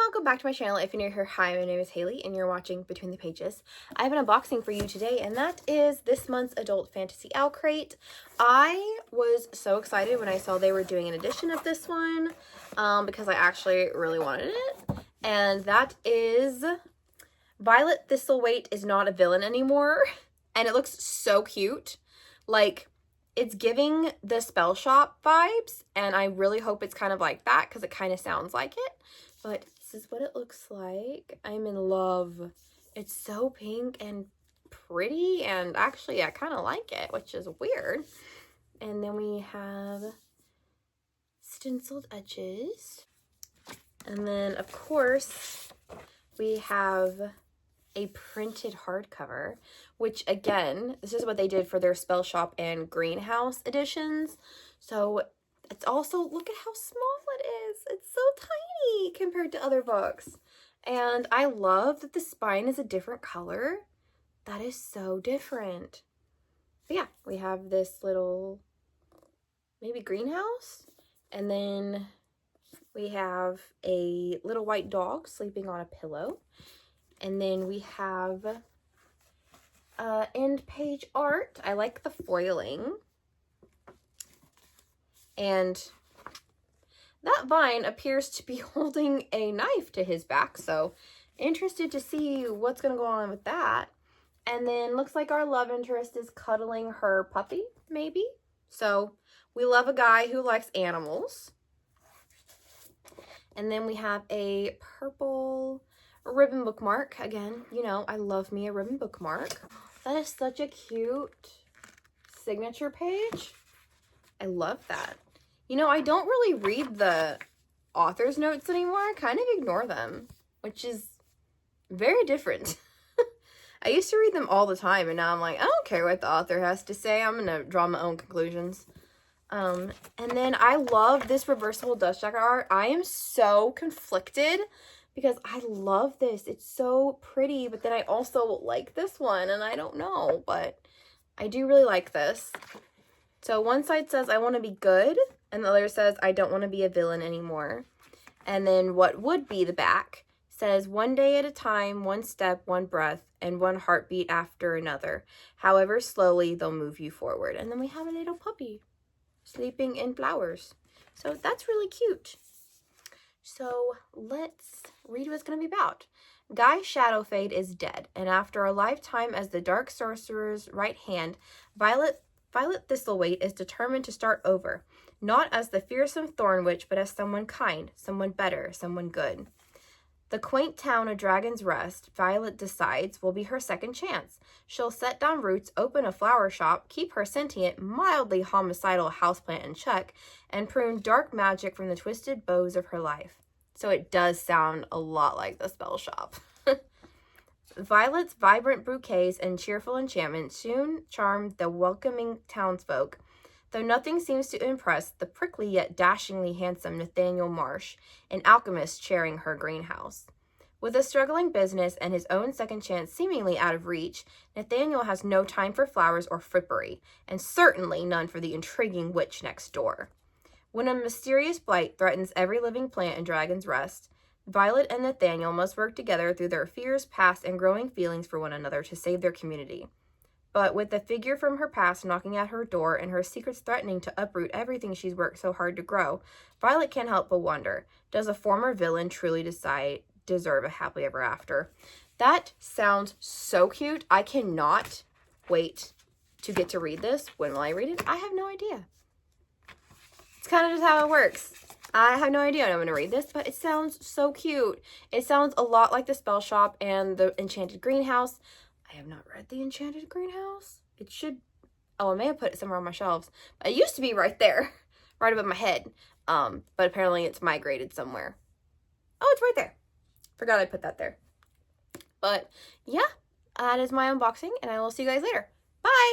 welcome back to my channel. If you're new here, hi, my name is Haley and you're watching Between the Pages. I have an unboxing for you today, and that is this month's adult fantasy Owlcrate. I was so excited when I saw they were doing an edition of this one because I actually really wanted it, and that is Violet Thistlethwaite is not a villain anymore, and it looks so cute. Like, it's giving the Spell Shop vibes, and I really hope it's kind of like that because it kind of sounds like it. But this is what it looks like. I'm in love. It's so pink and pretty, and actually I kind of like it, which is weird. And then we have stenciled edges. And then, of course, we have a printed hardcover, which again, this is what they did for their Spell Shop and Greenhouse editions. So it's also, look at how small it is. It's so tiny compared to other books. And I love that the spine is a different color. That is so different. But yeah, we have this little, maybe greenhouse. And then we have a little white dog sleeping on a pillow. And then we have end page art. I like the foiling. And that vine appears to be holding a knife to his back, so interested to see what's going to go on with that. And then looks like our love interest is cuddling her puppy, maybe. So we love a guy who likes animals. And then we have a purple ribbon bookmark. Again, you know, I love me a ribbon bookmark. That is such a cute signature page. I love that. You know, I don't really read the author's notes anymore. I kind of ignore them, which is very different. I used to read them all the time, and now I'm like, I don't care what the author has to say. I'm going to draw my own conclusions. And then I love this reversible dust jacket art. I am so conflicted because I love this. It's so pretty, but then I also like this one, and I don't know, but I do really like this. So one side says, I want to be good, and the other says, I don't want to be a villain anymore. And then what would be the back says, one day at a time, one step, one breath, and one heartbeat after another. However slowly, they'll move you forward. And then we have a little puppy sleeping in flowers. So that's really cute. So let's read what it's going to be about. Guy Shadowfade is dead, and after a lifetime as the Dark Sorcerer's right hand, Violet Thistlethwaite is determined to start over, not as the fearsome Thorn Witch, but as someone kind, someone better, someone good. The quaint town of Dragon's Rest, Violet decides, will be her second chance. She'll set down roots, open a flower shop, keep her sentient, mildly homicidal houseplant in check, and prune dark magic from the twisted bows of her life. So it does sound a lot like the Spell Shop. Violet's vibrant bouquets and cheerful enchantment soon charmed the welcoming townsfolk, though nothing seems to impress the prickly yet dashingly handsome Nathaniel Marsh, an alchemist sharing her greenhouse. With a struggling business and his own second chance seemingly out of reach, Nathaniel has no time for flowers or frippery, and certainly none for the intriguing witch next door. When a mysterious blight threatens every living plant in Dragon's Rest, Violet and Nathaniel must work together through their fears, past, and growing feelings for one another to save their community. But with the figure from her past knocking at her door and her secrets threatening to uproot everything she's worked so hard to grow, Violet can't help but wonder, does a former villain truly deserve a happily ever after? That sounds so cute. I cannot wait to get to read this. When will I read it? I have no idea. It's kind of just how it works. I have no idea when I'm going to read this, but it sounds so cute. It sounds a lot like the Spell Shop and the Enchanted Greenhouse. I have not read the Enchanted Greenhouse. It should, oh, I may have put it somewhere on my shelves. It used to be right there, right above my head. But apparently it's migrated somewhere. Oh, it's right there. Forgot I put that there. But yeah, that is my unboxing, and I will see you guys later. Bye!